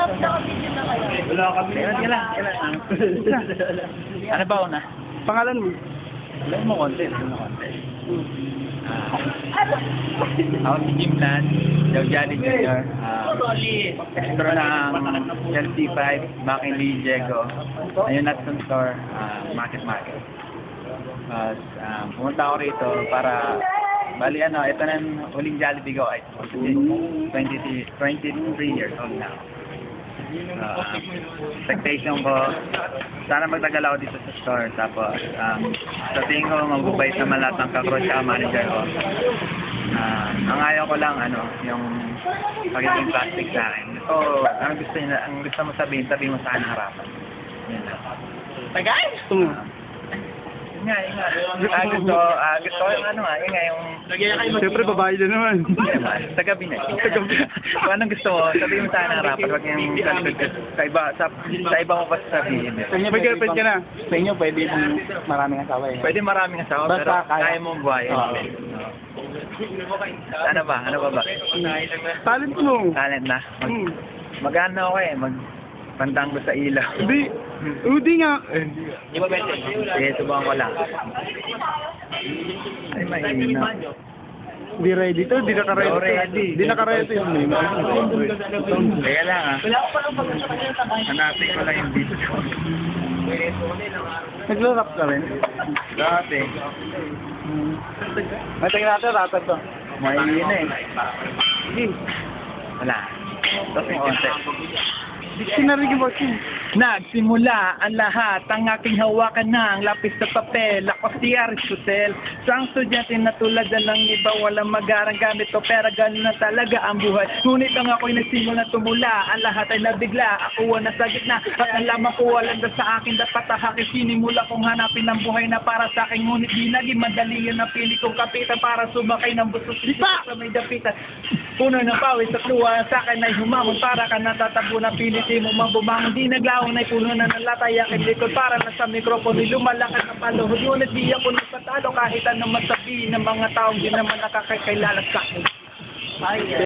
Naka-video na kayo. Wala kami. Kailan. Ano ba una? Pangalan mo? Alam mo konti. Ako si Jim Lan, Joe Johnny Jr. Extra ng LC5, McKinley, Diego. Ayun at some store, Market. Pumunta ako rito para, bali ito na yung huling Jollibee ko ay 23 years old na ako. Expectation ko, sana magtagal ako dito sa store. Tapos, sa tingin ko, magbubait naman lahat ng ka-crush at manager ko. Ang ayaw ko lang, yung pagiging plastic sa akin. So, ang gusto mo sabihin mo sa akin harapan. Yun lang. Tagay? Gusto mo? Nga. Gusto ko yung yung... Siyempre, babae na naman. Sa gabi na. Kung anong gusto mo, sabihin mo sa akin harapan. Huwag yung sa iba mo pa sasabihin. May girlfriend ka na? Sa inyo, pwede maraming asawa eh. Pwede maraming asawa, Basta pero kaya. kaya mong buhayin. Ano ba? Talent mo. Talent na. Mag-ano ako magpandang ko sa ilaw. Hindi nga. Di ba pwede? Sige, subukan ko lang. Ay, mahina. Di ready to, di naka-ready. Ready. Di naka-ready. Kaya lang hanapin ko lang yung video. Nagla-rap ka rin? Dati. Natingin natin, rapat to. Mahina eh. Wala. Tapos yung konti. Dictionary yung boss yun. Nagsimula ang lahat, ang aking hawakan ng lapis sa papel. Ako si Aristotel, isang estudyante na tulad ng iba, walang magarang gamit o pera, ganun na talaga ang buhay. Ngunit ang ako'y nagsimula tumula, ang lahat ay nabigla, ako ang nasa gitna, at ang lamang ko walang sa akin dapat ahakin. Sinimula kong hanapin ang buhay na para sa akin, ngunit di naging madali yan ang pili kong kapitan para sumakay ng busos sa may dapitan. Puno ng pawis at luha sa akin ay humamon para ka natatabo na pilit mo mabumangon. Di naglawang ay puno na ng latay aking likod para nasa mikropono lumalakad na paluhod. Ngunit di ako nagpatalo kahit anong masabihin ng mga taong di naman nakakakilala sa akin.